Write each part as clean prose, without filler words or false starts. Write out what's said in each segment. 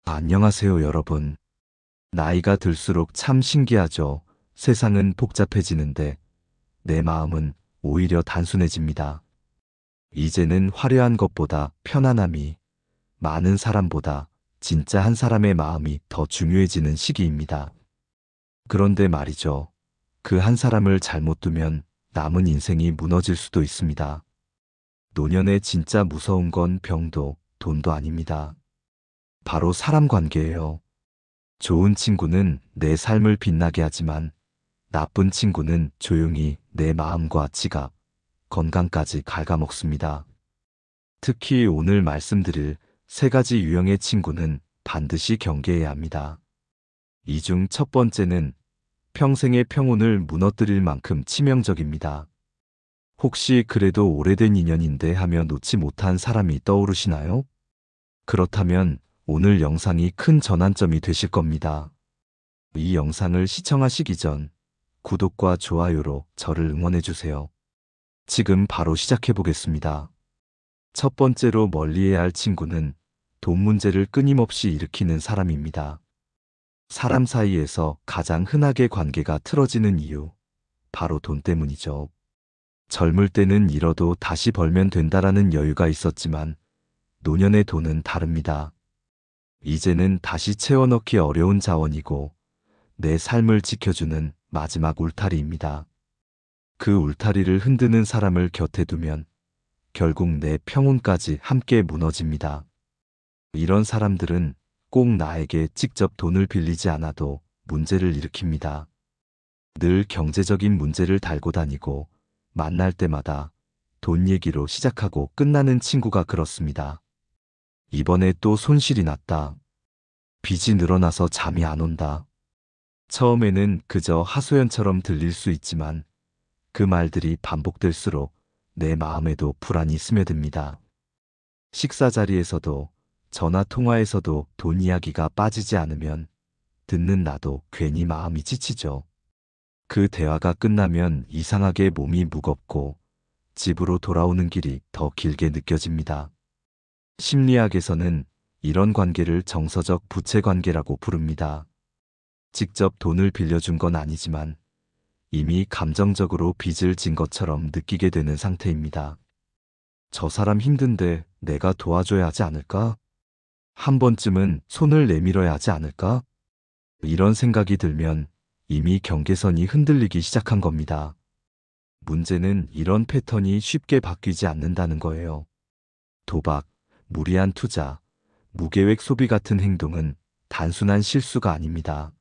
안녕하세요, 여러분. 나이가 들수록 참 신기하죠. 세상은 복잡해지는데 내 마음은 오히려 단순해집니다. 이제는 화려한 것보다 편안함이, 많은 사람보다 진짜 한 사람의 마음이 더 중요해지는 시기입니다. 그런데 말이죠. 그 한 사람을 잘못 두면 남은 인생이 무너질 수도 있습니다. 노년에 진짜 무서운 건 병도 돈도 아닙니다. 바로 사람 관계예요. 좋은 친구는 내 삶을 빛나게 하지만 나쁜 친구는 조용히 내 마음과 지갑, 건강까지 갉아먹습니다. 특히 오늘 말씀드릴 세 가지 유형의 친구는 반드시 경계해야 합니다. 이 중 첫 번째는 평생의 평온을 무너뜨릴 만큼 치명적입니다. 혹시 그래도 오래된 인연인데 하며 놓지 못한 사람이 떠오르시나요? 그렇다면 오늘 영상이 큰 전환점이 되실 겁니다. 이 영상을 시청하시기 전 구독과 좋아요로 저를 응원해주세요. 지금 바로 시작해보겠습니다. 첫 번째로 멀리해야 할 친구는 돈 문제를 끊임없이 일으키는 사람입니다. 사람 사이에서 가장 흔하게 관계가 틀어지는 이유, 바로 돈 때문이죠. 젊을 때는 잃어도 다시 벌면 된다라는 여유가 있었지만 노년의 돈은 다릅니다. 이제는 다시 채워넣기 어려운 자원이고 내 삶을 지켜주는 마지막 울타리입니다. 그 울타리를 흔드는 사람을 곁에 두면 결국 내 평온까지 함께 무너집니다. 이런 사람들은 꼭 나에게 직접 돈을 빌리지 않아도 문제를 일으킵니다. 늘 경제적인 문제를 달고 다니고 만날 때마다 돈 얘기로 시작하고 끝나는 친구가 그렇습니다. 이번에 또 손실이 났다. 빚이 늘어나서 잠이 안 온다. 처음에는 그저 하소연처럼 들릴 수 있지만 그 말들이 반복될수록 내 마음에도 불안이 스며듭니다. 식사 자리에서도 전화 통화에서도 돈 이야기가 빠지지 않으면 듣는 나도 괜히 마음이 지치죠. 그 대화가 끝나면 이상하게 몸이 무겁고 집으로 돌아오는 길이 더 길게 느껴집니다. 심리학에서는 이런 관계를 정서적 부채 관계라고 부릅니다. 직접 돈을 빌려준 건 아니지만 이미 감정적으로 빚을 진 것처럼 느끼게 되는 상태입니다. 저 사람 힘든데 내가 도와줘야 하지 않을까? 한 번쯤은 손을 내밀어야 하지 않을까? 이런 생각이 들면 이미 경계선이 흔들리기 시작한 겁니다. 문제는 이런 패턴이 쉽게 바뀌지 않는다는 거예요. 도박, 무리한 투자, 무계획 소비 같은 행동은 단순한 실수가 아닙니다.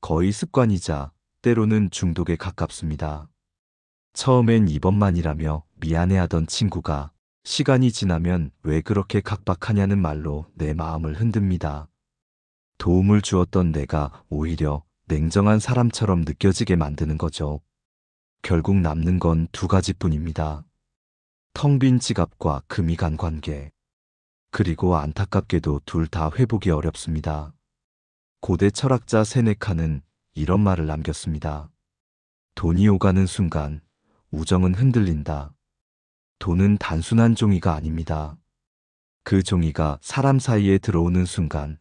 거의 습관이자 때로는 중독에 가깝습니다. 처음엔 이번만이라며 미안해하던 친구가 시간이 지나면 왜 그렇게 각박하냐는 말로 내 마음을 흔듭니다. 도움을 주었던 내가 오히려 냉정한 사람처럼 느껴지게 만드는 거죠. 결국 남는 건 두 가지뿐입니다. 텅 빈 지갑과 금이 간 관계. 그리고 안타깝게도 둘 다 회복이 어렵습니다. 고대 철학자 세네카는 이런 말을 남겼습니다. 돈이 오가는 순간 우정은 흔들린다. 돈은 단순한 종이가 아닙니다. 그 종이가 사람 사이에 들어오는 순간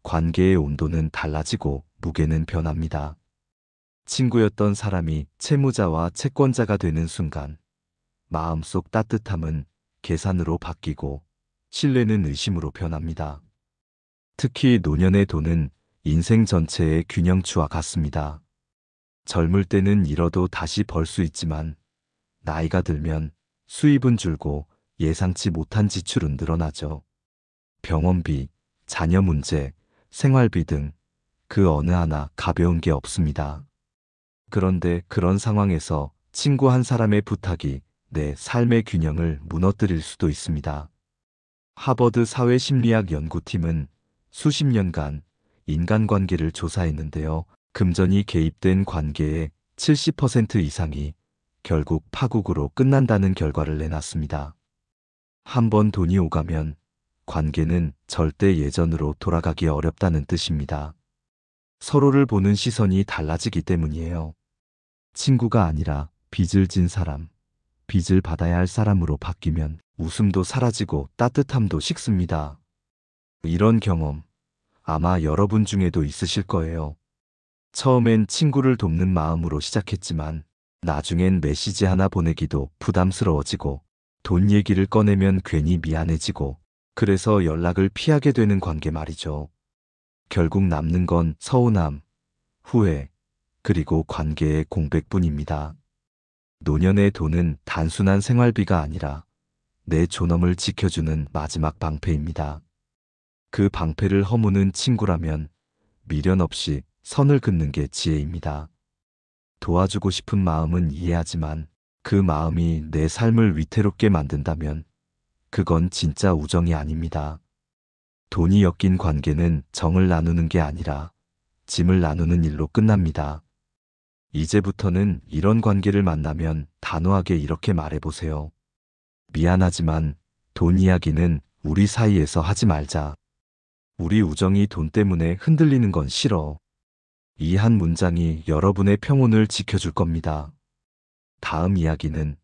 관계의 온도는 달라지고 무게는 변합니다. 친구였던 사람이 채무자와 채권자가 되는 순간 마음속 따뜻함은 계산으로 바뀌고 신뢰는 의심으로 변합니다. 특히 노년의 돈은 인생 전체의 균형추와 같습니다. 젊을 때는 잃어도 다시 벌 수 있지만 나이가 들면 수입은 줄고 예상치 못한 지출은 늘어나죠. 병원비, 자녀 문제, 생활비 등 그 어느 하나 가벼운 게 없습니다. 그런데 그런 상황에서 친구 한 사람의 부탁이 내 삶의 균형을 무너뜨릴 수도 있습니다. 하버드 사회심리학 연구팀은 수십 년간 인간관계를 조사했는데요. 금전이 개입된 관계의 70% 이상이 결국 파국으로 끝난다는 결과를 내놨습니다. 한 번 돈이 오가면 관계는 절대 예전으로 돌아가기 어렵다는 뜻입니다. 서로를 보는 시선이 달라지기 때문이에요. 친구가 아니라 빚을 진 사람, 빚을 받아야 할 사람으로 바뀌면 웃음도 사라지고 따뜻함도 식습니다. 이런 경험, 아마 여러분 중에도 있으실 거예요. 처음엔 친구를 돕는 마음으로 시작했지만 나중엔 메시지 하나 보내기도 부담스러워지고 돈 얘기를 꺼내면 괜히 미안해지고 그래서 연락을 피하게 되는 관계 말이죠. 결국 남는 건 서운함, 후회, 그리고 관계의 공백뿐입니다. 노년의 돈은 단순한 생활비가 아니라 내 존엄을 지켜주는 마지막 방패입니다. 그 방패를 허무는 친구라면 미련 없이 선을 긋는 게 지혜입니다. 도와주고 싶은 마음은 이해하지만 그 마음이 내 삶을 위태롭게 만든다면 그건 진짜 우정이 아닙니다. 돈이 엮인 관계는 정을 나누는 게 아니라 짐을 나누는 일로 끝납니다. 이제부터는 이런 관계를 만나면 단호하게 이렇게 말해보세요. 미안하지만 돈 이야기는 우리 사이에서 하지 말자. 우리 우정이 돈 때문에 흔들리는 건 싫어. 이 한 문장이 여러분의 평온을 지켜줄 겁니다. 다음 이야기는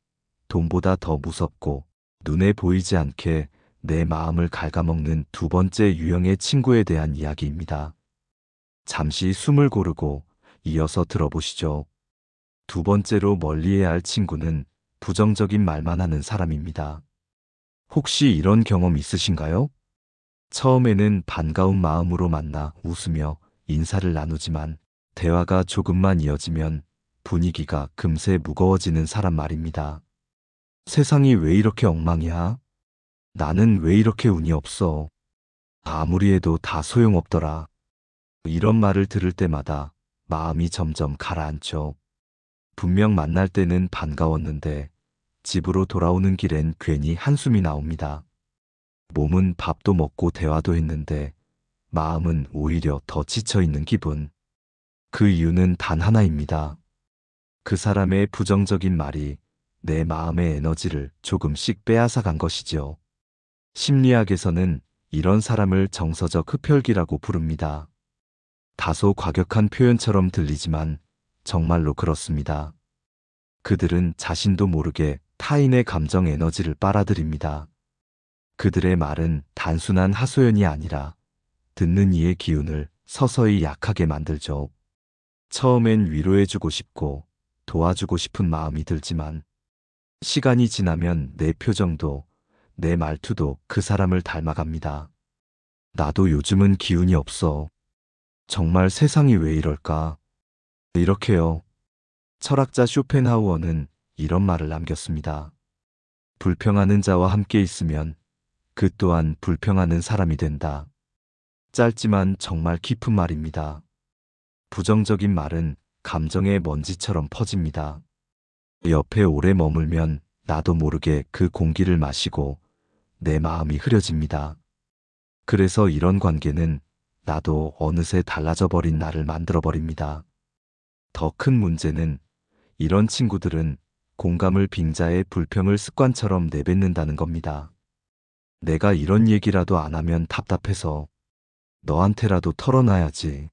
돈보다 더 무섭고 눈에 보이지 않게 내 마음을 갉아먹는 두 번째 유형의 친구에 대한 이야기입니다. 잠시 숨을 고르고 이어서 들어보시죠. 두 번째로 멀리해야 할 친구는 부정적인 말만 하는 사람입니다. 혹시 이런 경험 있으신가요? 처음에는 반가운 마음으로 만나 웃으며 인사를 나누지만 대화가 조금만 이어지면 분위기가 금세 무거워지는 사람 말입니다. 세상이 왜 이렇게 엉망이야? 나는 왜 이렇게 운이 없어? 아무리 해도 다 소용없더라. 이런 말을 들을 때마다 마음이 점점 가라앉죠. 분명 만날 때는 반가웠는데 집으로 돌아오는 길엔 괜히 한숨이 나옵니다. 몸은 밥도 먹고 대화도 했는데 마음은 오히려 더 지쳐있는 기분. 그 이유는 단 하나입니다. 그 사람의 부정적인 말이 내 마음의 에너지를 조금씩 빼앗아 간 것이지요. 심리학에서는 이런 사람을 정서적 흡혈귀라고 부릅니다. 다소 과격한 표현처럼 들리지만 정말로 그렇습니다. 그들은 자신도 모르게 타인의 감정 에너지를 빨아들입니다. 그들의 말은 단순한 하소연이 아니라 듣는 이의 기운을 서서히 약하게 만들죠. 처음엔 위로해주고 싶고 도와주고 싶은 마음이 들지만 시간이 지나면 내 표정도 내 말투도 그 사람을 닮아갑니다. 나도 요즘은 기운이 없어. 정말 세상이 왜 이럴까? 이렇게요. 철학자 쇼펜하우어는 이런 말을 남겼습니다. 불평하는 자와 함께 있으면 그 또한 불평하는 사람이 된다. 짧지만 정말 깊은 말입니다. 부정적인 말은 감정의 먼지처럼 퍼집니다. 옆에 오래 머물면 나도 모르게 그 공기를 마시고 내 마음이 흐려집니다. 그래서 이런 관계는 나도 어느새 달라져 버린 나를 만들어 버립니다. 더 큰 문제는 이런 친구들은 공감을 빙자해 불평을 습관처럼 내뱉는다는 겁니다. 내가 이런 얘기라도 안 하면 답답해서 너한테라도 털어놔야지.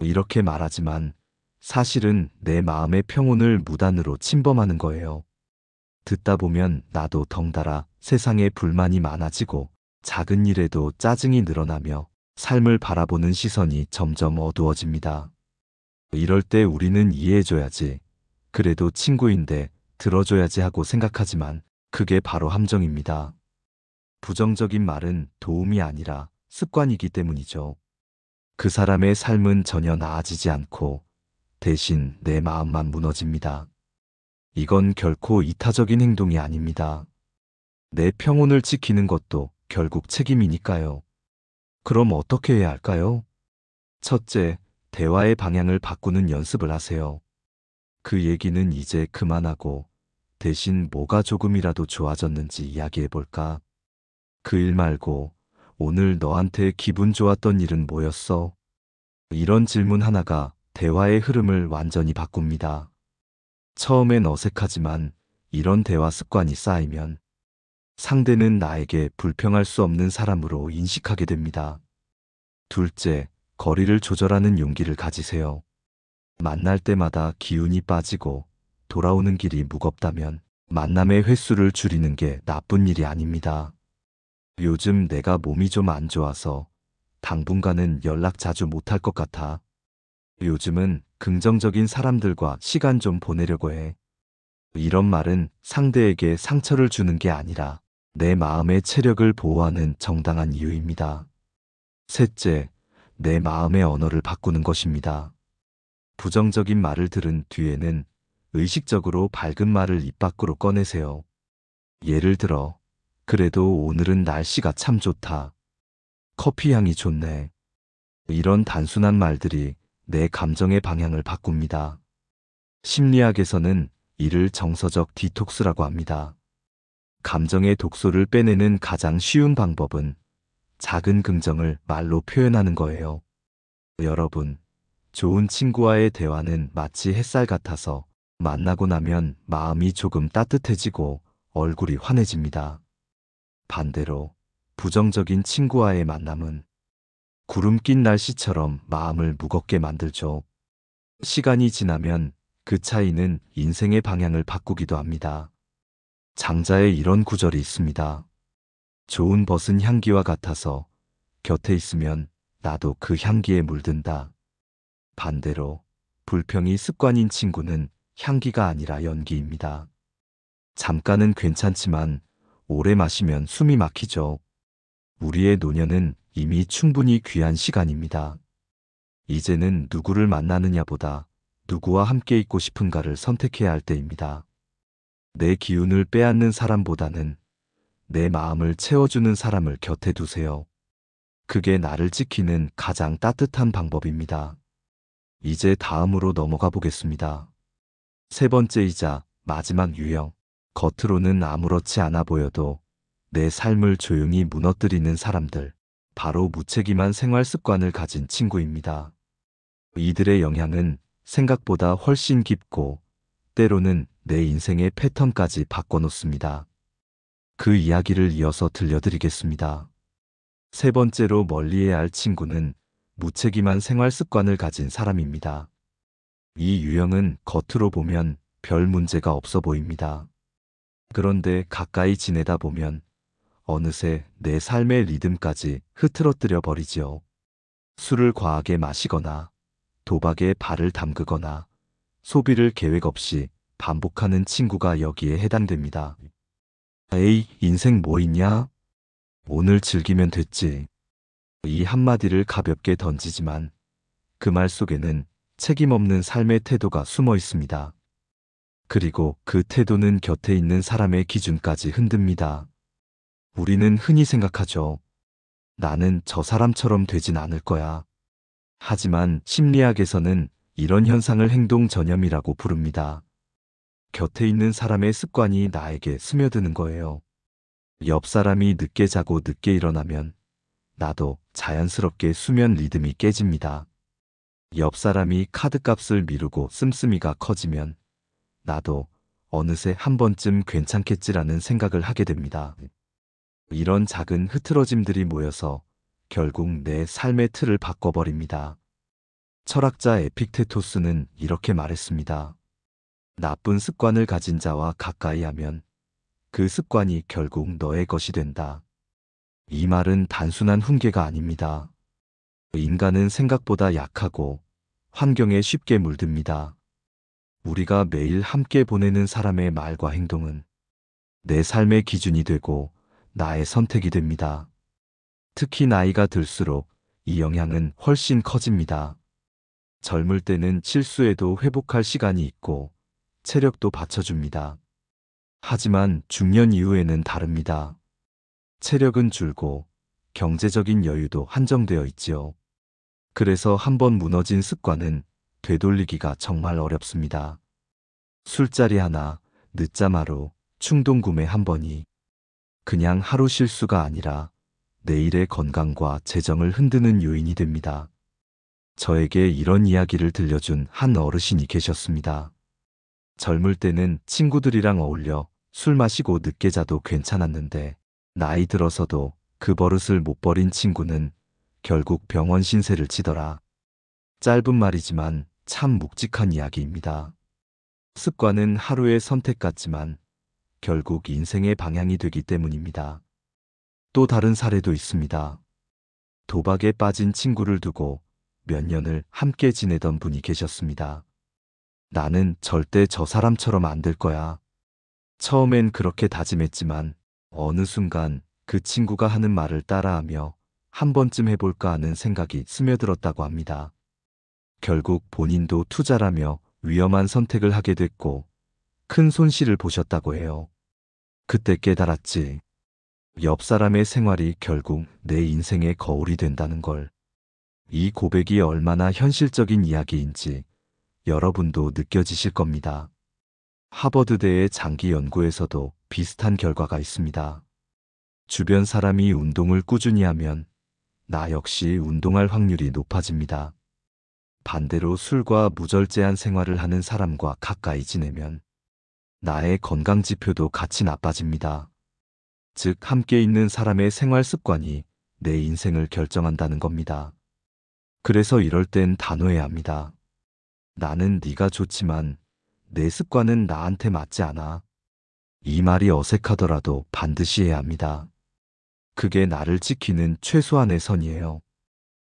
이렇게 말하지만 사실은 내 마음의 평온을 무단으로 침범하는 거예요. 듣다 보면 나도 덩달아 세상에 불만이 많아지고 작은 일에도 짜증이 늘어나며 삶을 바라보는 시선이 점점 어두워집니다. 이럴 때 우리는 이해해줘야지. 그래도 친구인데 들어줘야지 하고 생각하지만 그게 바로 함정입니다. 부정적인 말은 도움이 아니라 습관이기 때문이죠. 그 사람의 삶은 전혀 나아지지 않고 대신 내 마음만 무너집니다. 이건 결코 이타적인 행동이 아닙니다. 내 평온을 지키는 것도 결국 책임이니까요. 그럼 어떻게 해야 할까요? 첫째, 대화의 방향을 바꾸는 연습을 하세요. 그 얘기는 이제 그만하고 대신 뭐가 조금이라도 좋아졌는지 이야기해 볼까? 그 일 말고 오늘 너한테 기분 좋았던 일은 뭐였어? 이런 질문 하나가 대화의 흐름을 완전히 바꿉니다. 처음엔 어색하지만 이런 대화 습관이 쌓이면 상대는 나에게 불평할 수 없는 사람으로 인식하게 됩니다. 둘째, 거리를 조절하는 용기를 가지세요. 만날 때마다 기운이 빠지고 돌아오는 길이 무겁다면 만남의 횟수를 줄이는 게 나쁜 일이 아닙니다. 요즘 내가 몸이 좀 안 좋아서 당분간은 연락 자주 못할 것 같아. 요즘은 긍정적인 사람들과 시간 좀 보내려고 해. 이런 말은 상대에게 상처를 주는 게 아니라 내 마음의 체력을 보호하는 정당한 이유입니다. 셋째, 내 마음의 언어를 바꾸는 것입니다. 부정적인 말을 들은 뒤에는 의식적으로 밝은 말을 입 밖으로 꺼내세요. 예를 들어, 그래도 오늘은 날씨가 참 좋다. 커피 향이 좋네. 이런 단순한 말들이 내 감정의 방향을 바꿉니다. 심리학에서는 이를 정서적 디톡스라고 합니다. 감정의 독소를 빼내는 가장 쉬운 방법은 작은 긍정을 말로 표현하는 거예요. 여러분, 좋은 친구와의 대화는 마치 햇살 같아서 만나고 나면 마음이 조금 따뜻해지고 얼굴이 환해집니다. 반대로 부정적인 친구와의 만남은 구름 낀 날씨처럼 마음을 무겁게 만들죠. 시간이 지나면 그 차이는 인생의 방향을 바꾸기도 합니다. 장자에 이런 구절이 있습니다. 좋은 벗은 향기와 같아서 곁에 있으면 나도 그 향기에 물든다. 반대로 불평이 습관인 친구는 향기가 아니라 연기입니다. 잠깐은 괜찮지만 오래 마시면 숨이 막히죠. 우리의 노년은 이미 충분히 귀한 시간입니다. 이제는 누구를 만나느냐보다 누구와 함께 있고 싶은가를 선택해야 할 때입니다. 내 기운을 빼앗는 사람보다는 내 마음을 채워주는 사람을 곁에 두세요. 그게 나를 지키는 가장 따뜻한 방법입니다. 이제 다음으로 넘어가 보겠습니다. 세 번째이자 마지막 유형. 겉으로는 아무렇지 않아 보여도 내 삶을 조용히 무너뜨리는 사람들. 바로 무책임한 생활 습관을 가진 친구입니다. 이들의 영향은 생각보다 훨씬 깊고 때로는 내 인생의 패턴까지 바꿔놓습니다. 그 이야기를 이어서 들려드리겠습니다. 세 번째로 멀리해야 할 친구는 무책임한 생활 습관을 가진 사람입니다. 이 유형은 겉으로 보면 별 문제가 없어 보입니다. 그런데 가까이 지내다 보면 어느새 내 삶의 리듬까지 흐트러뜨려 버리지요. 술을 과하게 마시거나 도박에 발을 담그거나 소비를 계획 없이 반복하는 친구가 여기에 해당됩니다. 에이, 인생 뭐 있냐? 오늘 즐기면 됐지. 이 한마디를 가볍게 던지지만 그 말 속에는 책임 없는 삶의 태도가 숨어 있습니다. 그리고 그 태도는 곁에 있는 사람의 기준까지 흔듭니다. 우리는 흔히 생각하죠. 나는 저 사람처럼 되진 않을 거야. 하지만 심리학에서는 이런 현상을 행동 전염이라고 부릅니다. 곁에 있는 사람의 습관이 나에게 스며드는 거예요. 옆 사람이 늦게 자고 늦게 일어나면 나도 자연스럽게 수면 리듬이 깨집니다. 옆 사람이 카드값을 미루고 씀씀이가 커지면 나도 어느새 한 번쯤 괜찮겠지라는 생각을 하게 됩니다. 이런 작은 흐트러짐들이 모여서 결국 내 삶의 틀을 바꿔버립니다. 철학자 에픽테토스는 이렇게 말했습니다. 나쁜 습관을 가진 자와 가까이 하면 그 습관이 결국 너의 것이 된다. 이 말은 단순한 훈계가 아닙니다. 인간은 생각보다 약하고 환경에 쉽게 물듭니다. 우리가 매일 함께 보내는 사람의 말과 행동은 내 삶의 기준이 되고 나의 선택이 됩니다. 특히 나이가 들수록 이 영향은 훨씬 커집니다. 젊을 때는 실수해도 회복할 시간이 있고 체력도 받쳐줍니다. 하지만 중년 이후에는 다릅니다. 체력은 줄고 경제적인 여유도 한정되어 있지요. 그래서 한번 무너진 습관은 되돌리기가 정말 어렵습니다. 술자리 하나, 늦잠 하루, 충동 구매 한 번이 그냥 하루 실수가 아니라 내일의 건강과 재정을 흔드는 요인이 됩니다. 저에게 이런 이야기를 들려준 한 어르신이 계셨습니다. 젊을 때는 친구들이랑 어울려 술 마시고 늦게 자도 괜찮았는데 나이 들어서도 그 버릇을 못 버린 친구는 결국 병원 신세를 지더라. 짧은 말이지만 참 묵직한 이야기입니다. 습관은 하루의 선택 같지만 결국 인생의 방향이 되기 때문입니다. 또 다른 사례도 있습니다. 도박에 빠진 친구를 두고 몇 년을 함께 지내던 분이 계셨습니다. 나는 절대 저 사람처럼 안 될 거야. 처음엔 그렇게 다짐했지만 어느 순간 그 친구가 하는 말을 따라하며 한 번쯤 해볼까 하는 생각이 스며들었다고 합니다. 결국 본인도 투자라며 위험한 선택을 하게 됐고 큰 손실을 보셨다고 해요. 그때 깨달았지. 옆 사람의 생활이 결국 내 인생의 거울이 된다는 걸. 이 고백이 얼마나 현실적인 이야기인지 여러분도 느껴지실 겁니다. 하버드대의 장기 연구에서도 비슷한 결과가 있습니다. 주변 사람이 운동을 꾸준히 하면 나 역시 운동할 확률이 높아집니다. 반대로 술과 무절제한 생활을 하는 사람과 가까이 지내면 나의 건강 지표도 같이 나빠집니다. 즉, 함께 있는 사람의 생활 습관이 내 인생을 결정한다는 겁니다. 그래서 이럴 땐 단호해야 합니다. 나는 네가 좋지만 내 습관은 나한테 맞지 않아. 이 말이 어색하더라도 반드시 해야 합니다. 그게 나를 지키는 최소한의 선이에요.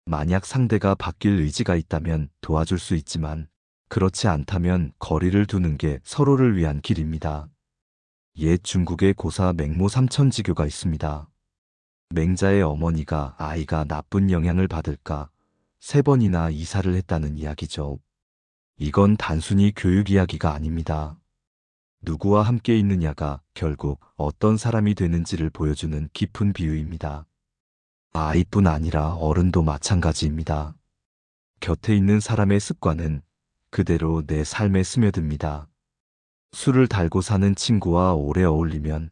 만약 상대가 바뀔 의지가 있다면 도와줄 수 있지만 그렇지 않다면 거리를 두는 게 서로를 위한 길입니다. 옛 중국의 고사 맹모 삼천지교가 있습니다. 맹자의 어머니가 아이가 나쁜 영향을 받을까 3번이나 이사를 했다는 이야기죠. 이건 단순히 교육 이야기가 아닙니다. 누구와 함께 있느냐가 결국 어떤 사람이 되는지를 보여주는 깊은 비유입니다. 아이뿐 아니라 어른도 마찬가지입니다. 곁에 있는 사람의 습관은 그대로 내 삶에 스며듭니다. 술을 달고 사는 친구와 오래 어울리면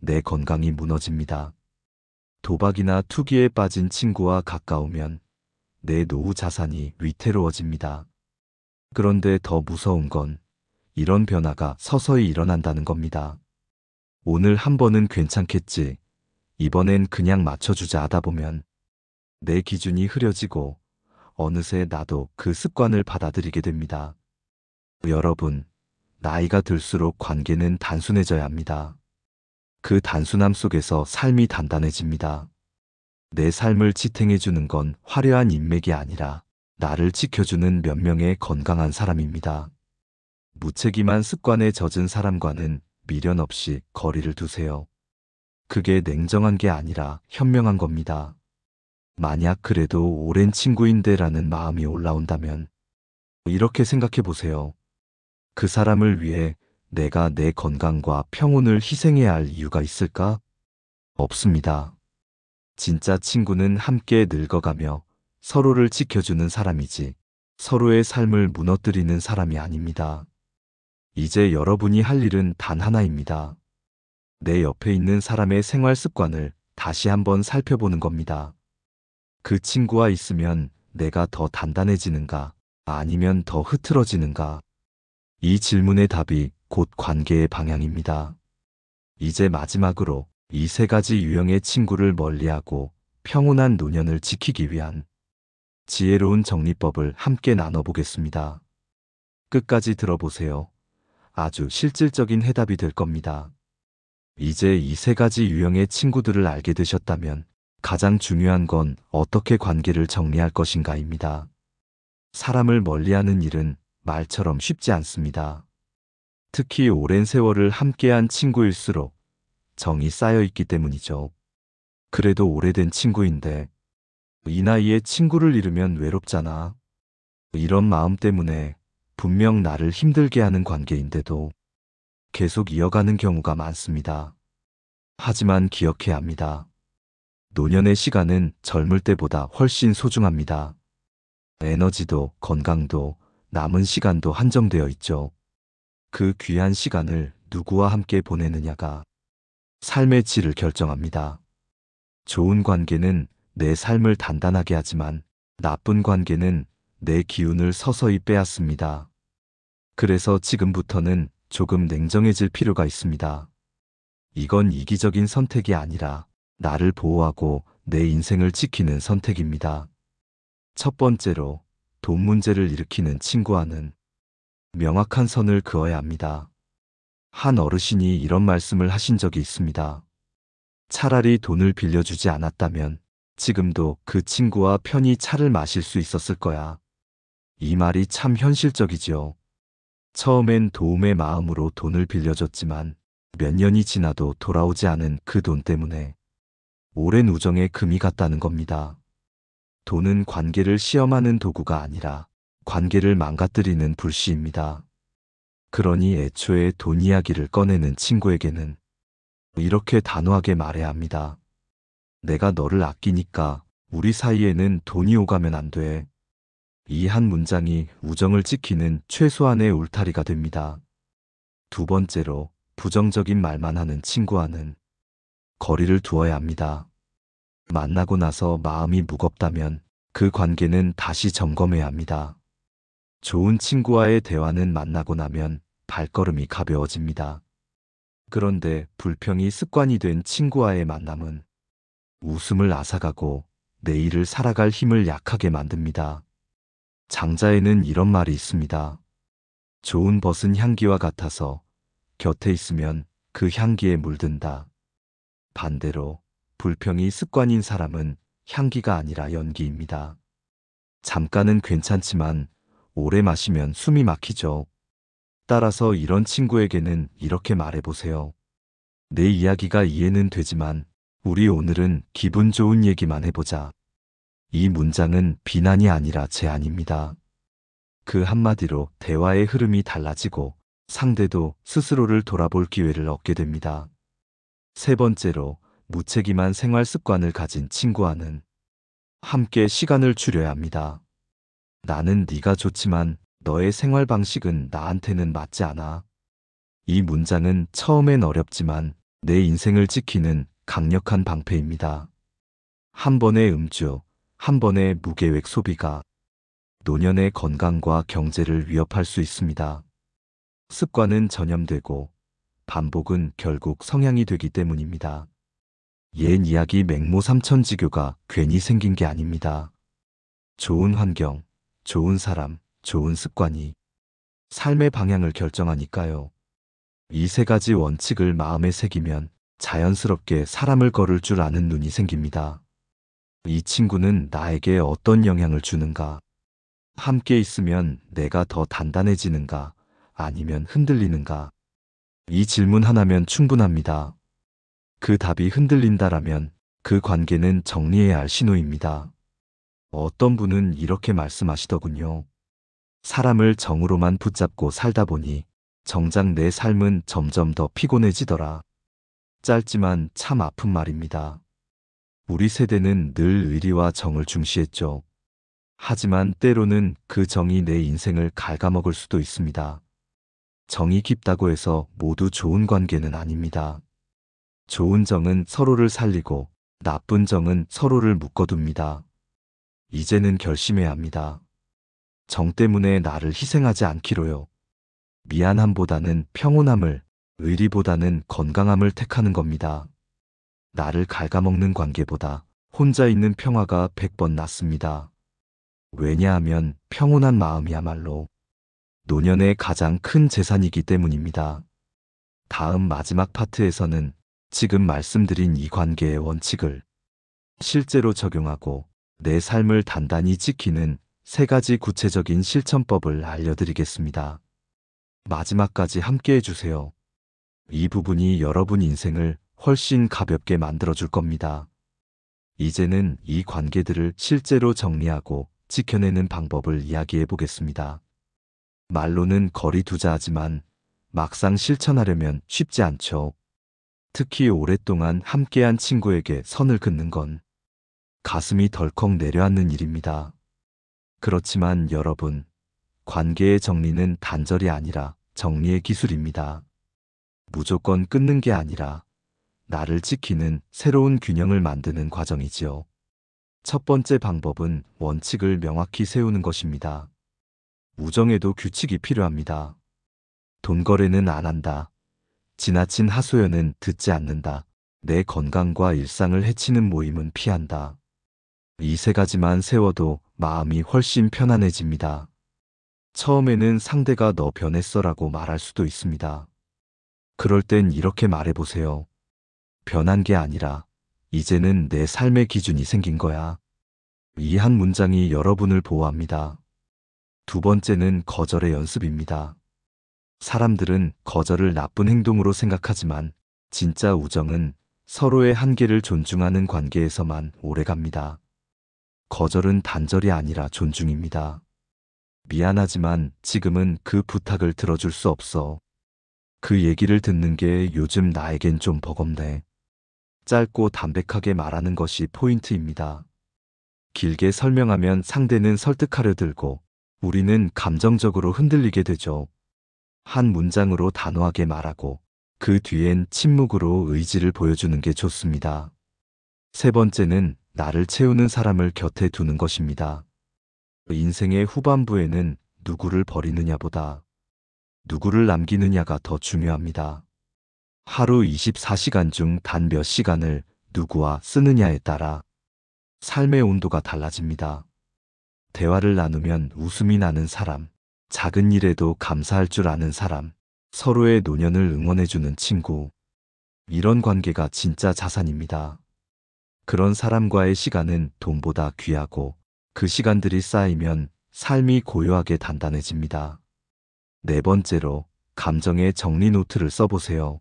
내 건강이 무너집니다. 도박이나 투기에 빠진 친구와 가까우면 내 노후 자산이 위태로워집니다. 그런데 더 무서운 건 이런 변화가 서서히 일어난다는 겁니다. 오늘 한 번은 괜찮겠지. 이번엔 그냥 맞춰주자 하다 보면 내 기준이 흐려지고 어느새 나도 그 습관을 받아들이게 됩니다. 여러분, 나이가 들수록 관계는 단순해져야 합니다. 그 단순함 속에서 삶이 단단해집니다. 내 삶을 지탱해주는 건 화려한 인맥이 아니라 나를 지켜주는 몇 명의 건강한 사람입니다. 무책임한 습관에 젖은 사람과는 미련 없이 거리를 두세요. 그게 냉정한 게 아니라 현명한 겁니다. 만약 그래도 오랜 친구인데라는 마음이 올라온다면 이렇게 생각해 보세요. 그 사람을 위해 내가 내 건강과 평온을 희생해야 할 이유가 있을까? 없습니다. 진짜 친구는 함께 늙어가며 서로를 지켜주는 사람이지 서로의 삶을 무너뜨리는 사람이 아닙니다. 이제 여러분이 할 일은 단 하나입니다. 내 옆에 있는 사람의 생활 습관을 다시 한번 살펴보는 겁니다. 그 친구와 있으면 내가 더 단단해지는가, 아니면 더 흐트러지는가? 이 질문의 답이 곧 관계의 방향입니다. 이제 마지막으로 이 3가지 유형의 친구를 멀리하고 평온한 노년을 지키기 위한 지혜로운 정리법을 함께 나눠보겠습니다. 끝까지 들어보세요. 아주 실질적인 해답이 될 겁니다. 이제 이 3가지 유형의 친구들을 알게 되셨다면 가장 중요한 건 어떻게 관계를 정리할 것인가입니다. 사람을 멀리하는 일은 말처럼 쉽지 않습니다. 특히 오랜 세월을 함께한 친구일수록 정이 쌓여 있기 때문이죠. 그래도 오래된 친구인데 이 나이에 친구를 잃으면 외롭잖아. 이런 마음 때문에 분명 나를 힘들게 하는 관계인데도 계속 이어가는 경우가 많습니다. 하지만 기억해야 합니다. 노년의 시간은 젊을 때보다 훨씬 소중합니다. 에너지도 건강도 남은 시간도 한정되어 있죠. 그 귀한 시간을 누구와 함께 보내느냐가 삶의 질을 결정합니다. 좋은 관계는 내 삶을 단단하게 하지만 나쁜 관계는 내 기운을 서서히 빼앗습니다. 그래서 지금부터는 조금 냉정해질 필요가 있습니다. 이건 이기적인 선택이 아니라 나를 보호하고 내 인생을 지키는 선택입니다. 첫 번째로, 돈 문제를 일으키는 친구와는 명확한 선을 그어야 합니다. 한 어르신이 이런 말씀을 하신 적이 있습니다. 차라리 돈을 빌려주지 않았다면 지금도 그 친구와 편히 차를 마실 수 있었을 거야. 이 말이 참 현실적이지요. 처음엔 도움의 마음으로 돈을 빌려줬지만 몇 년이 지나도 돌아오지 않은 그 돈 때문에 오랜 우정에 금이 갔다는 겁니다. 돈은 관계를 시험하는 도구가 아니라 관계를 망가뜨리는 불씨입니다. 그러니 애초에 돈 이야기를 꺼내는 친구에게는 이렇게 단호하게 말해야 합니다. 내가 너를 아끼니까 우리 사이에는 돈이 오가면 안 돼. 이 한 문장이 우정을 지키는 최소한의 울타리가 됩니다. 두 번째로 부정적인 말만 하는 친구와는 거리를 두어야 합니다. 만나고 나서 마음이 무겁다면 그 관계는 다시 점검해야 합니다. 좋은 친구와의 대화는 만나고 나면 발걸음이 가벼워집니다. 그런데 불평이 습관이 된 친구와의 만남은 웃음을 앗아가고 내일을 살아갈 힘을 약하게 만듭니다. 장자에는 이런 말이 있습니다. 좋은 벗은 향기와 같아서 곁에 있으면 그 향기에 물든다. 반대로 불평이 습관인 사람은 향기가 아니라 연기입니다. 잠깐은 괜찮지만 오래 마시면 숨이 막히죠. 따라서 이런 친구에게는 이렇게 말해보세요. 내 이야기가 이해는 되지만 우리 오늘은 기분 좋은 얘기만 해보자. 이 문장은 비난이 아니라 제안입니다. 그 한마디로 대화의 흐름이 달라지고 상대도 스스로를 돌아볼 기회를 얻게 됩니다. 세 번째로 무책임한 생활 습관을 가진 친구와는 함께 시간을 줄여야 합니다. 나는 네가 좋지만 너의 생활 방식은 나한테는 맞지 않아. 이 문장은 처음엔 어렵지만 내 인생을 지키는 강력한 방패입니다. 한 번의 음주, 한 번의 무계획 소비가 노년의 건강과 경제를 위협할 수 있습니다. 습관은 전염되고 반복은 결국 성향이 되기 때문입니다. 옛 이야기 맹모삼천지교가 괜히 생긴 게 아닙니다. 좋은 환경, 좋은 사람, 좋은 습관이 삶의 방향을 결정하니까요. 이 세 가지 원칙을 마음에 새기면 자연스럽게 사람을 걸을 줄 아는 눈이 생깁니다. 이 친구는 나에게 어떤 영향을 주는가? 함께 있으면 내가 더 단단해지는가? 아니면 흔들리는가? 이 질문 하나면 충분합니다. 그 답이 흔들린다라면 그 관계는 정리해야 할 신호입니다. 어떤 분은 이렇게 말씀하시더군요. 사람을 정으로만 붙잡고 살다 보니 정작 내 삶은 점점 더 피곤해지더라. 짧지만 참 아픈 말입니다. 우리 세대는 늘 의리와 정을 중시했죠. 하지만 때로는 그 정이 내 인생을 갉아먹을 수도 있습니다. 정이 깊다고 해서 모두 좋은 관계는 아닙니다. 좋은 정은 서로를 살리고 나쁜 정은 서로를 묶어둡니다. 이제는 결심해야 합니다. 정 때문에 나를 희생하지 않기로요. 미안함보다는 평온함을, 의리보다는 건강함을 택하는 겁니다. 나를 갉아먹는 관계보다 혼자 있는 평화가 100번 낫습니다. 왜냐하면 평온한 마음이야말로 노년의 가장 큰 재산이기 때문입니다. 다음 마지막 파트에서는 지금 말씀드린 이 관계의 원칙을 실제로 적용하고 내 삶을 단단히 지키는 세 가지 구체적인 실천법을 알려드리겠습니다. 마지막까지 함께 해주세요. 이 부분이 여러분 인생을 훨씬 가볍게 만들어줄 겁니다. 이제는 이 관계들을 실제로 정리하고 지켜내는 방법을 이야기해 보겠습니다. 말로는 거리 두자 하지만 막상 실천하려면 쉽지 않죠. 특히 오랫동안 함께한 친구에게 선을 긋는 건 가슴이 덜컥 내려앉는 일입니다. 그렇지만 여러분, 관계의 정리는 단절이 아니라 정리의 기술입니다. 무조건 끊는 게 아니라 나를 지키는 새로운 균형을 만드는 과정이지요. 첫 번째 방법은 원칙을 명확히 세우는 것입니다. 우정에도 규칙이 필요합니다. 돈거래는 안 한다. 지나친 하소연은 듣지 않는다. 내 건강과 일상을 해치는 모임은 피한다. 이 세 가지만 세워도 마음이 훨씬 편안해집니다. 처음에는 상대가 너 변했어라고 말할 수도 있습니다. 그럴 땐 이렇게 말해보세요. 변한 게 아니라 이제는 내 삶의 기준이 생긴 거야. 이 한 문장이 여러분을 보호합니다. 두 번째는 거절의 연습입니다. 사람들은 거절을 나쁜 행동으로 생각하지만 진짜 우정은 서로의 한계를 존중하는 관계에서만 오래갑니다. 거절은 단절이 아니라 존중입니다. 미안하지만 지금은 그 부탁을 들어줄 수 없어. 그 얘기를 듣는 게 요즘 나에겐 좀 버겁네. 짧고 담백하게 말하는 것이 포인트입니다. 길게 설명하면 상대는 설득하려 들고 우리는 감정적으로 흔들리게 되죠. 한 문장으로 단호하게 말하고 그 뒤엔 침묵으로 의지를 보여주는 게 좋습니다. 세 번째는 나를 채우는 사람을 곁에 두는 것입니다. 인생의 후반부에는 누구를 버리느냐보다 누구를 남기느냐가 더 중요합니다. 하루 24시간 중 단 몇 시간을 누구와 쓰느냐에 따라 삶의 온도가 달라집니다. 대화를 나누면 웃음이 나는 사람, 작은 일에도 감사할 줄 아는 사람, 서로의 노년을 응원해주는 친구. 이런 관계가 진짜 자산입니다. 그런 사람과의 시간은 돈보다 귀하고 그 시간들이 쌓이면 삶이 고요하게 단단해집니다. 네 번째로 감정의 정리 노트를 써보세요.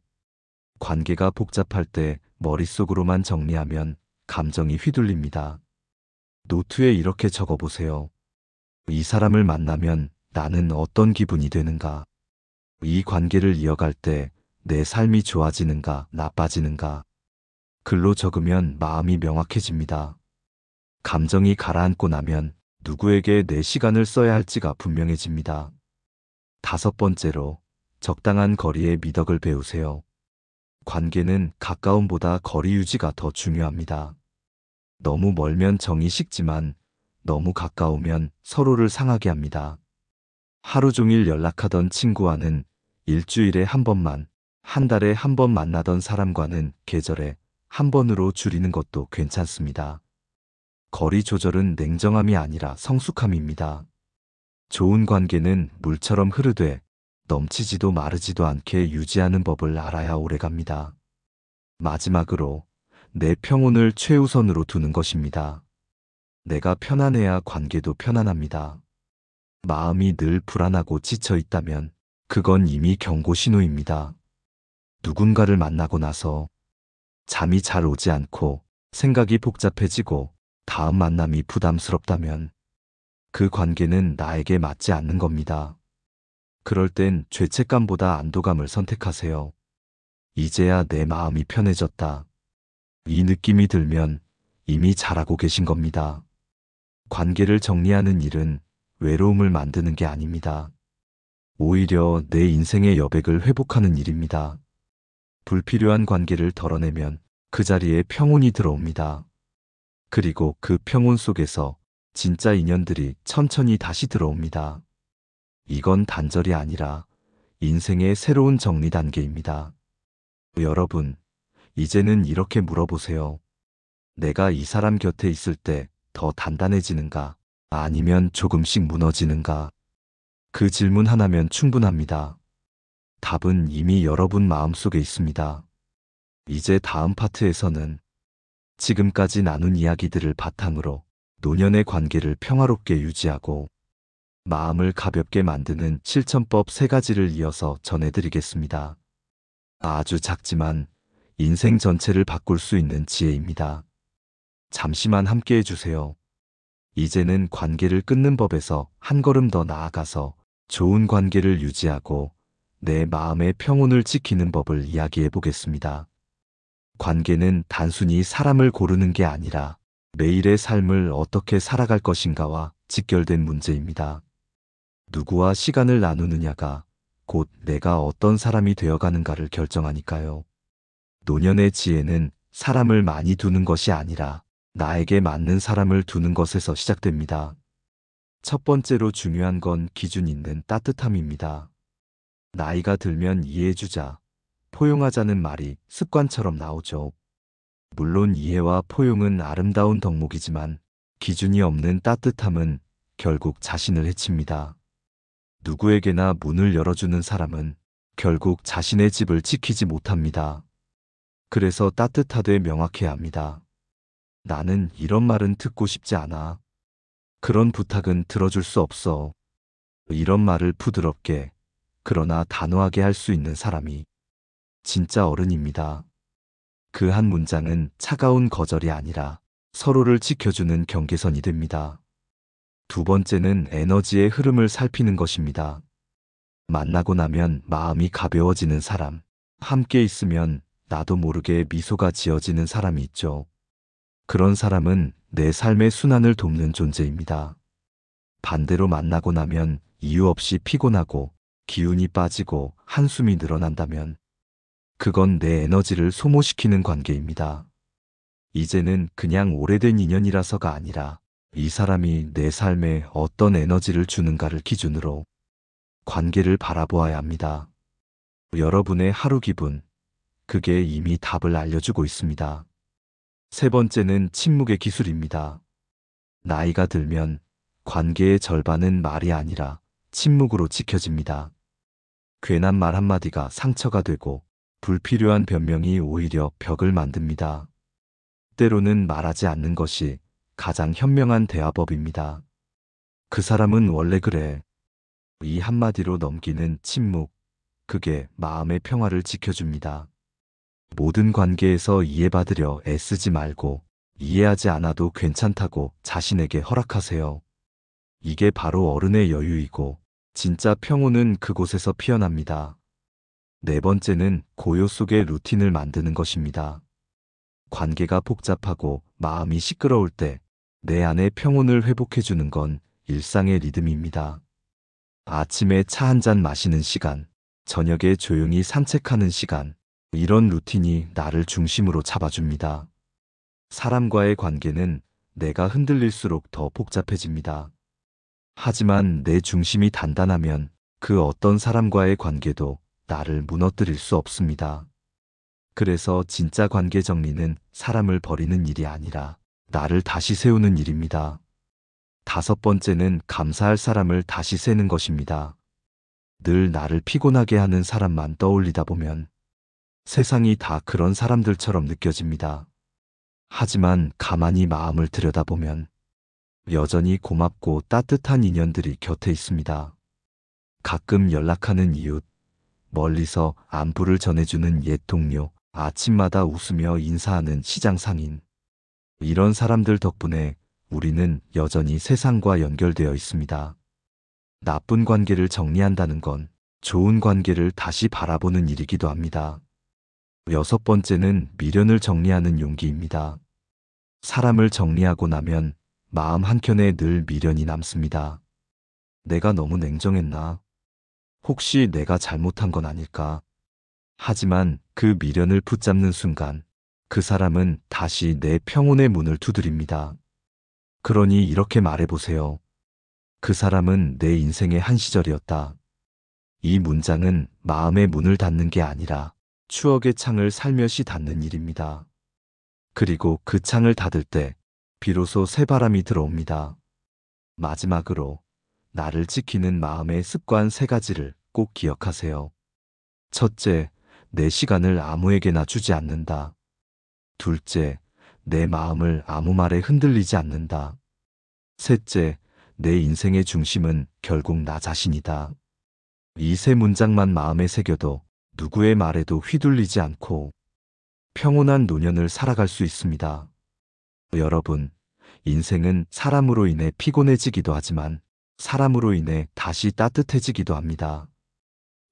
관계가 복잡할 때 머릿속으로만 정리하면 감정이 휘둘립니다. 노트에 이렇게 적어보세요. 이 사람을 만나면 나는 어떤 기분이 되는가? 이 관계를 이어갈 때 내 삶이 좋아지는가, 나빠지는가? 글로 적으면 마음이 명확해집니다. 감정이 가라앉고 나면 누구에게 내 시간을 써야 할지가 분명해집니다. 다섯 번째로 적당한 거리의 미덕을 배우세요. 관계는 가까움보다 거리 유지가 더 중요합니다. 너무 멀면 정이 식지만 너무 가까우면 서로를 상하게 합니다. 하루 종일 연락하던 친구와는 일주일에 한 번만, 한 달에 한 번 만나던 사람과는 계절에 한 번으로 줄이는 것도 괜찮습니다. 거리 조절은 냉정함이 아니라 성숙함입니다. 좋은 관계는 물처럼 흐르되 넘치지도 마르지도 않게 유지하는 법을 알아야 오래갑니다. 마지막으로 내 평온을 최우선으로 두는 것입니다. 내가 편안해야 관계도 편안합니다. 마음이 늘 불안하고 지쳐 있다면 그건 이미 경고 신호입니다. 누군가를 만나고 나서 잠이 잘 오지 않고 생각이 복잡해지고 다음 만남이 부담스럽다면 그 관계는 나에게 맞지 않는 겁니다. 그럴 땐 죄책감보다 안도감을 선택하세요. 이제야 내 마음이 편해졌다. 이 느낌이 들면 이미 잘하고 계신 겁니다. 관계를 정리하는 일은 외로움을 만드는 게 아닙니다. 오히려 내 인생의 여백을 회복하는 일입니다. 불필요한 관계를 덜어내면 그 자리에 평온이 들어옵니다. 그리고 그 평온 속에서 진짜 인연들이 천천히 다시 들어옵니다. 이건 단절이 아니라 인생의 새로운 정리 단계입니다. 여러분, 이제는 이렇게 물어보세요. 내가 이 사람 곁에 있을 때 더 단단해지는가? 아니면 조금씩 무너지는가? 그 질문 하나면 충분합니다. 답은 이미 여러분 마음속에 있습니다. 이제 다음 파트에서는 지금까지 나눈 이야기들을 바탕으로 노년의 관계를 평화롭게 유지하고 마음을 가볍게 만드는 실천법 3가지를 이어서 전해드리겠습니다. 아주 작지만 인생 전체를 바꿀 수 있는 지혜입니다. 잠시만 함께 해주세요. 이제는 관계를 끊는 법에서 한 걸음 더 나아가서 좋은 관계를 유지하고 내 마음의 평온을 지키는 법을 이야기해 보겠습니다. 관계는 단순히 사람을 고르는 게 아니라 매일의 삶을 어떻게 살아갈 것인가와 직결된 문제입니다. 누구와 시간을 나누느냐가 곧 내가 어떤 사람이 되어가는가를 결정하니까요. 노년의 지혜는 사람을 많이 두는 것이 아니라 나에게 맞는 사람을 두는 것에서 시작됩니다. 첫 번째로 중요한 건 기준 있는 따뜻함입니다. 나이가 들면 이해해주자, 포용하자는 말이 습관처럼 나오죠. 물론 이해와 포용은 아름다운 덕목이지만 기준이 없는 따뜻함은 결국 자신을 해칩니다. 누구에게나 문을 열어주는 사람은 결국 자신의 집을 지키지 못합니다. 그래서 따뜻하되 명확해야 합니다. 나는 이런 말은 듣고 싶지 않아. 그런 부탁은 들어줄 수 없어. 이런 말을 부드럽게, 그러나 단호하게 할 수 있는 사람이 진짜 어른입니다. 그 한 문장은 차가운 거절이 아니라 서로를 지켜주는 경계선이 됩니다. 두 번째는 에너지의 흐름을 살피는 것입니다. 만나고 나면 마음이 가벼워지는 사람, 함께 있으면 나도 모르게 미소가 지어지는 사람이 있죠. 그런 사람은 내 삶의 순환을 돕는 존재입니다. 반대로 만나고 나면 이유 없이 피곤하고 기운이 빠지고 한숨이 늘어난다면 그건 내 에너지를 소모시키는 관계입니다. 이제는 그냥 오래된 인연이라서가 아니라 이 사람이 내 삶에 어떤 에너지를 주는가를 기준으로 관계를 바라보아야 합니다. 여러분의 하루 기분, 그게 이미 답을 알려주고 있습니다. 세 번째는 침묵의 기술입니다. 나이가 들면 관계의 절반은 말이 아니라 침묵으로 지켜집니다. 괜한 말 한마디가 상처가 되고 불필요한 변명이 오히려 벽을 만듭니다. 때로는 말하지 않는 것이 가장 현명한 대화법입니다. 그 사람은 원래 그래. 이 한마디로 넘기는 침묵, 그게 마음의 평화를 지켜줍니다. 모든 관계에서 이해받으려 애쓰지 말고 이해하지 않아도 괜찮다고 자신에게 허락하세요. 이게 바로 어른의 여유이고 진짜 평온은 그곳에서 피어납니다. 네 번째는 고요 속의 루틴을 만드는 것입니다. 관계가 복잡하고 마음이 시끄러울 때 내 안의 평온을 회복해주는 건 일상의 리듬입니다. 아침에 차 한 잔 마시는 시간, 저녁에 조용히 산책하는 시간, 이런 루틴이 나를 중심으로 잡아줍니다. 사람과의 관계는 내가 흔들릴수록 더 복잡해집니다. 하지만 내 중심이 단단하면 그 어떤 사람과의 관계도 나를 무너뜨릴 수 없습니다. 그래서 진짜 관계 정리는 사람을 버리는 일이 아니라 나를 다시 세우는 일입니다. 다섯 번째는 감사할 사람을 다시 세는 것입니다. 늘 나를 피곤하게 하는 사람만 떠올리다 보면 세상이 다 그런 사람들처럼 느껴집니다. 하지만 가만히 마음을 들여다보면 여전히 고맙고 따뜻한 인연들이 곁에 있습니다. 가끔 연락하는 이웃, 멀리서 안부를 전해주는 옛 동료, 아침마다 웃으며 인사하는 시장 상인. 이런 사람들 덕분에 우리는 여전히 세상과 연결되어 있습니다. 나쁜 관계를 정리한다는 건 좋은 관계를 다시 바라보는 일이기도 합니다. 여섯 번째는 미련을 정리하는 용기입니다. 사람을 정리하고 나면 마음 한켠에 늘 미련이 남습니다. 내가 너무 냉정했나? 혹시 내가 잘못한 건 아닐까? 하지만 그 미련을 붙잡는 순간 그 사람은 다시 내 평온의 문을 두드립니다. 그러니 이렇게 말해보세요. 그 사람은 내 인생의 한 시절이었다. 이 문장은 마음의 문을 닫는 게 아니라 추억의 창을 살며시 닫는 일입니다. 그리고 그 창을 닫을 때 비로소 새바람이 들어옵니다. 마지막으로 나를 지키는 마음의 습관 세 가지를 꼭 기억하세요. 첫째, 내 시간을 아무에게나 주지 않는다. 둘째, 내 마음을 아무 말에 흔들리지 않는다. 셋째, 내 인생의 중심은 결국 나 자신이다. 이 세 문장만 마음에 새겨도 누구의 말에도 휘둘리지 않고 평온한 노년을 살아갈 수 있습니다. 여러분, 인생은 사람으로 인해 피곤해지기도 하지만 사람으로 인해 다시 따뜻해지기도 합니다.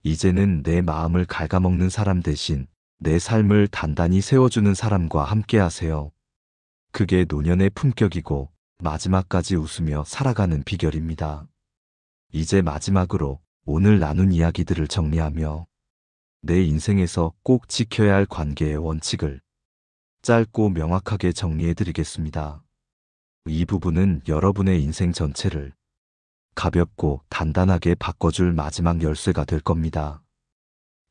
이제는 내 마음을 갉아먹는 사람 대신 내 삶을 단단히 세워주는 사람과 함께하세요. 그게 노년의 품격이고 마지막까지 웃으며 살아가는 비결입니다. 이제 마지막으로 오늘 나눈 이야기들을 정리하며 내 인생에서 꼭 지켜야 할 관계의 원칙을 짧고 명확하게 정리해드리겠습니다. 이 부분은 여러분의 인생 전체를 가볍고 단단하게 바꿔줄 마지막 열쇠가 될 겁니다.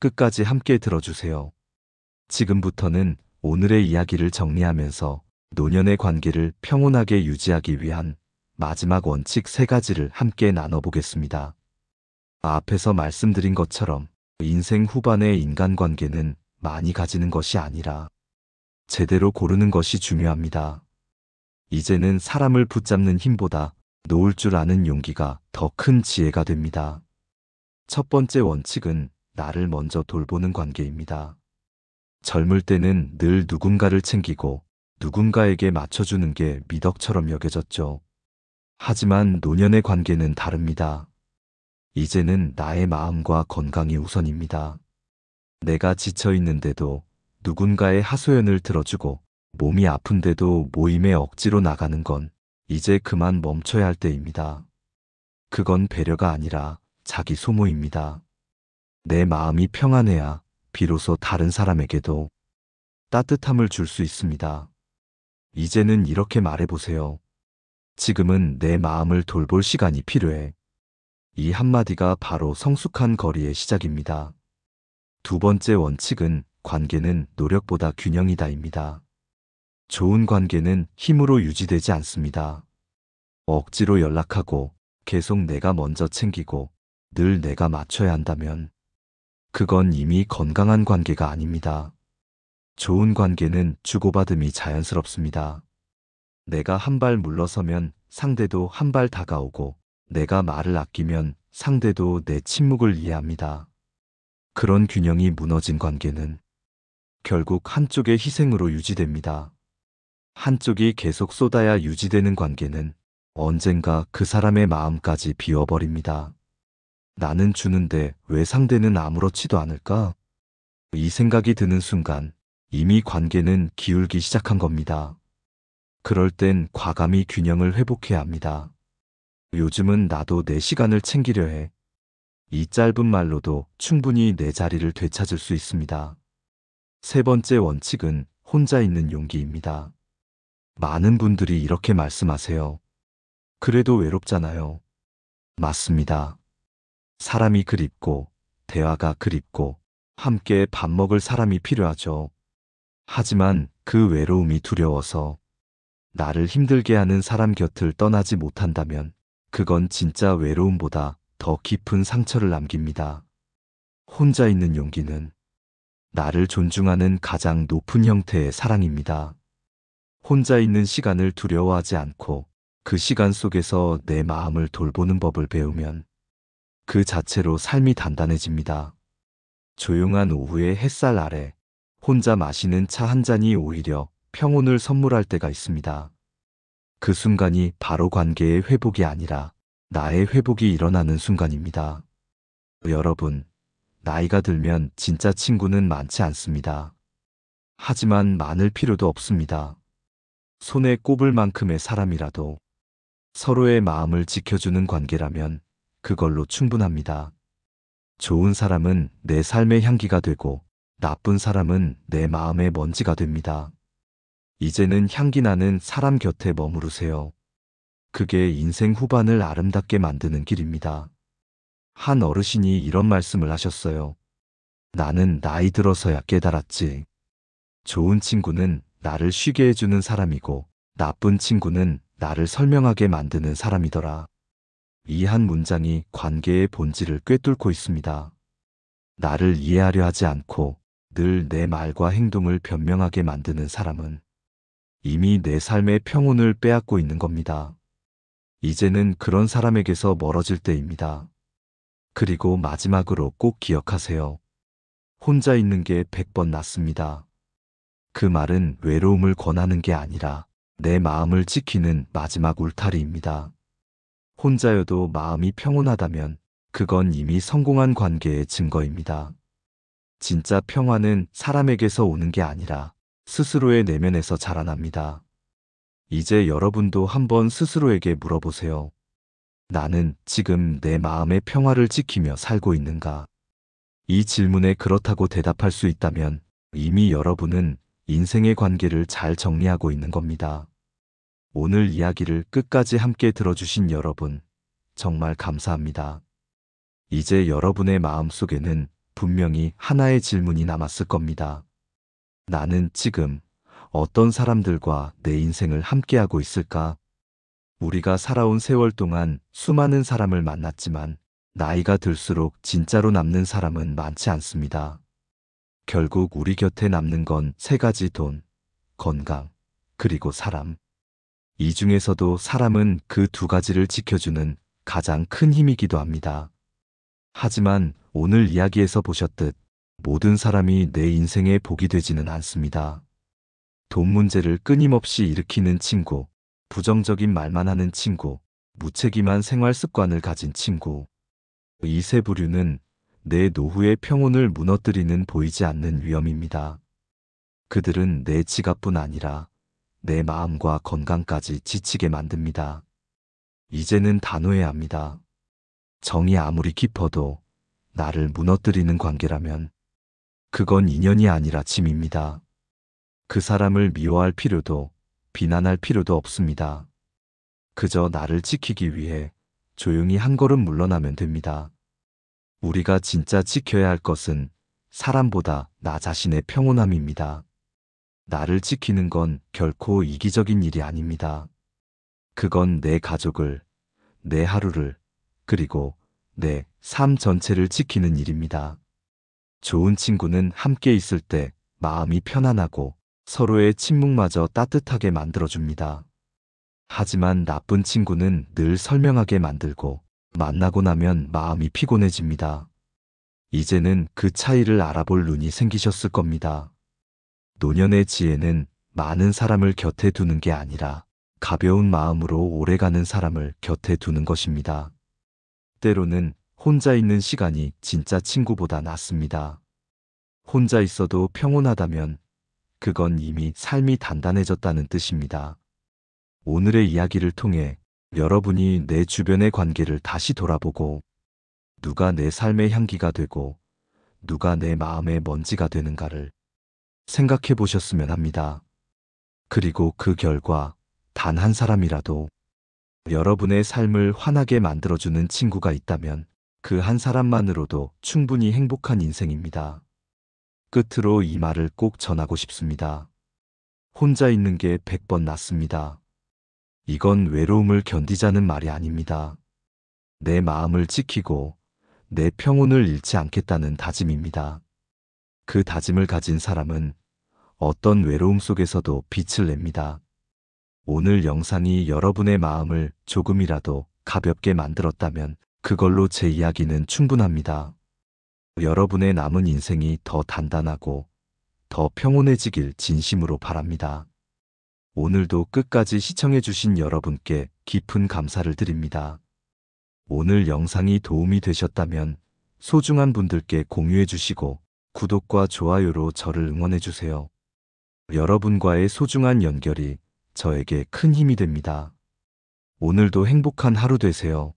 끝까지 함께 들어주세요. 지금부터는 오늘의 이야기를 정리하면서 노년의 관계를 평온하게 유지하기 위한 마지막 원칙 세 가지를 함께 나눠보겠습니다. 앞에서 말씀드린 것처럼 인생 후반의 인간관계는 많이 가지는 것이 아니라 제대로 고르는 것이 중요합니다. 이제는 사람을 붙잡는 힘보다 놓을 줄 아는 용기가 더 큰 지혜가 됩니다. 첫 번째 원칙은 나를 먼저 돌보는 관계입니다. 젊을 때는 늘 누군가를 챙기고 누군가에게 맞춰주는 게 미덕처럼 여겨졌죠. 하지만 노년의 관계는 다릅니다. 이제는 나의 마음과 건강이 우선입니다. 내가 지쳐 있는데도 누군가의 하소연을 들어주고 몸이 아픈데도 모임에 억지로 나가는 건 이제 그만 멈춰야 할 때입니다. 그건 배려가 아니라 자기 소모입니다. 내 마음이 평안해야 비로소 다른 사람에게도 따뜻함을 줄 수 있습니다. 이제는 이렇게 말해보세요. 지금은 내 마음을 돌볼 시간이 필요해. 이 한마디가 바로 성숙한 거리의 시작입니다. 두 번째 원칙은 관계는 노력보다 균형이다입니다. 좋은 관계는 힘으로 유지되지 않습니다. 억지로 연락하고 계속 내가 먼저 챙기고 늘 내가 맞춰야 한다면 그건 이미 건강한 관계가 아닙니다. 좋은 관계는 주고받음이 자연스럽습니다. 내가 한 발 물러서면 상대도 한 발 다가오고 내가 말을 아끼면 상대도 내 침묵을 이해합니다. 그런 균형이 무너진 관계는 결국 한쪽의 희생으로 유지됩니다. 한쪽이 계속 쏟아야 유지되는 관계는 언젠가 그 사람의 마음까지 비워버립니다. 나는 주는데 왜 상대는 아무렇지도 않을까? 이 생각이 드는 순간 이미 관계는 기울기 시작한 겁니다. 그럴 땐 과감히 균형을 회복해야 합니다. 요즘은 나도 내 시간을 챙기려 해. 이 짧은 말로도 충분히 내 자리를 되찾을 수 있습니다. 세 번째 원칙은 혼자 있는 용기입니다. 많은 분들이 이렇게 말씀하세요. 그래도 외롭잖아요. 맞습니다. 사람이 그립고 대화가 그립고 함께 밥 먹을 사람이 필요하죠. 하지만 그 외로움이 두려워서 나를 힘들게 하는 사람 곁을 떠나지 못한다면 그건 진짜 외로움보다 더 깊은 상처를 남깁니다. 혼자 있는 용기는 나를 존중하는 가장 높은 형태의 사랑입니다. 혼자 있는 시간을 두려워하지 않고 그 시간 속에서 내 마음을 돌보는 법을 배우면 그 자체로 삶이 단단해집니다. 조용한 오후의 햇살 아래 혼자 마시는 차 한 잔이 오히려 평온을 선물할 때가 있습니다. 그 순간이 바로 관계의 회복이 아니라 나의 회복이 일어나는 순간입니다. 여러분, 나이가 들면 진짜 친구는 많지 않습니다. 하지만 많을 필요도 없습니다. 손에 꼽을 만큼의 사람이라도 서로의 마음을 지켜주는 관계라면 그걸로 충분합니다. 좋은 사람은 내 삶의 향기가 되고 나쁜 사람은 내 마음의 먼지가 됩니다. 이제는 향기 나는 사람 곁에 머무르세요. 그게 인생 후반을 아름답게 만드는 길입니다. 한 어르신이 이런 말씀을 하셨어요. 나는 나이 들어서야 깨달았지. 좋은 친구는 나를 쉬게 해주는 사람이고 나쁜 친구는 나를 설명하게 만드는 사람이더라. 이 한 문장이 관계의 본질을 꿰뚫고 있습니다. 나를 이해하려 하지 않고 늘 내 말과 행동을 변명하게 만드는 사람은 이미 내 삶의 평온을 빼앗고 있는 겁니다. 이제는 그런 사람에게서 멀어질 때입니다. 그리고 마지막으로 꼭 기억하세요. 혼자 있는 게 100번 낫습니다. 그 말은 외로움을 권하는 게 아니라 내 마음을 지키는 마지막 울타리입니다. 혼자여도 마음이 평온하다면 그건 이미 성공한 관계의 증거입니다. 진짜 평화는 사람에게서 오는 게 아니라 스스로의 내면에서 자라납니다. 이제 여러분도 한번 스스로에게 물어보세요. 나는 지금 내 마음의 평화를 지키며 살고 있는가? 이 질문에 그렇다고 대답할 수 있다면 이미 여러분은 인생의 관계를 잘 정리하고 있는 겁니다. 오늘 이야기를 끝까지 함께 들어주신 여러분, 정말 감사합니다. 이제 여러분의 마음속에는 분명히 하나의 질문이 남았을 겁니다. 나는 지금 어떤 사람들과 내 인생을 함께하고 있을까? 우리가 살아온 세월 동안 수많은 사람을 만났지만 나이가 들수록 진짜로 남는 사람은 많지 않습니다. 결국 우리 곁에 남는 건 세 가지 돈, 건강, 그리고 사람. 이 중에서도 사람은 그 두 가지를 지켜주는 가장 큰 힘이기도 합니다. 하지만 오늘 이야기에서 보셨듯 모든 사람이 내 인생의 복이 되지는 않습니다. 돈 문제를 끊임없이 일으키는 친구, 부정적인 말만 하는 친구, 무책임한 생활 습관을 가진 친구. 이 세 부류는 내 노후의 평온을 무너뜨리는 보이지 않는 위험입니다. 그들은 내 지갑뿐 아니라 내 마음과 건강까지 지치게 만듭니다. 이제는 단호해야 합니다. 정이 아무리 깊어도 나를 무너뜨리는 관계라면 그건 인연이 아니라 짐입니다. 그 사람을 미워할 필요도 비난할 필요도 없습니다. 그저 나를 지키기 위해 조용히 한 걸음 물러나면 됩니다. 우리가 진짜 지켜야 할 것은 사람보다 나 자신의 평온함입니다. 나를 지키는 건 결코 이기적인 일이 아닙니다. 그건 내 가족을, 내 하루를, 그리고 내 삶 전체를 지키는 일입니다. 좋은 친구는 함께 있을 때 마음이 편안하고 서로의 침묵마저 따뜻하게 만들어줍니다. 하지만 나쁜 친구는 늘 설명하게 만들고 만나고 나면 마음이 피곤해집니다. 이제는 그 차이를 알아볼 눈이 생기셨을 겁니다. 노년의 지혜는 많은 사람을 곁에 두는 게 아니라 가벼운 마음으로 오래가는 사람을 곁에 두는 것입니다. 때로는 혼자 있는 시간이 진짜 친구보다 낫습니다. 혼자 있어도 평온하다면 그건 이미 삶이 단단해졌다는 뜻입니다. 오늘의 이야기를 통해 여러분이 내 주변의 관계를 다시 돌아보고 누가 내 삶의 향기가 되고 누가 내 마음의 먼지가 되는가를 생각해 보셨으면 합니다. 그리고 그 결과 단 한 사람이라도 여러분의 삶을 환하게 만들어주는 친구가 있다면 그 한 사람만으로도 충분히 행복한 인생입니다. 끝으로 이 말을 꼭 전하고 싶습니다. 혼자 있는 게 100번 낫습니다. 이건 외로움을 견디자는 말이 아닙니다. 내 마음을 지키고 내 평온을 잃지 않겠다는 다짐입니다. 그 다짐을 가진 사람은 어떤 외로움 속에서도 빛을 냅니다. 오늘 영상이 여러분의 마음을 조금이라도 가볍게 만들었다면 그걸로 제 이야기는 충분합니다. 여러분의 남은 인생이 더 단단하고 더 평온해지길 진심으로 바랍니다. 오늘도 끝까지 시청해주신 여러분께 깊은 감사를 드립니다. 오늘 영상이 도움이 되셨다면 소중한 분들께 공유해주시고 구독과 좋아요로 저를 응원해주세요. 여러분과의 소중한 연결이 저에게 큰 힘이 됩니다. 오늘도 행복한 하루 되세요.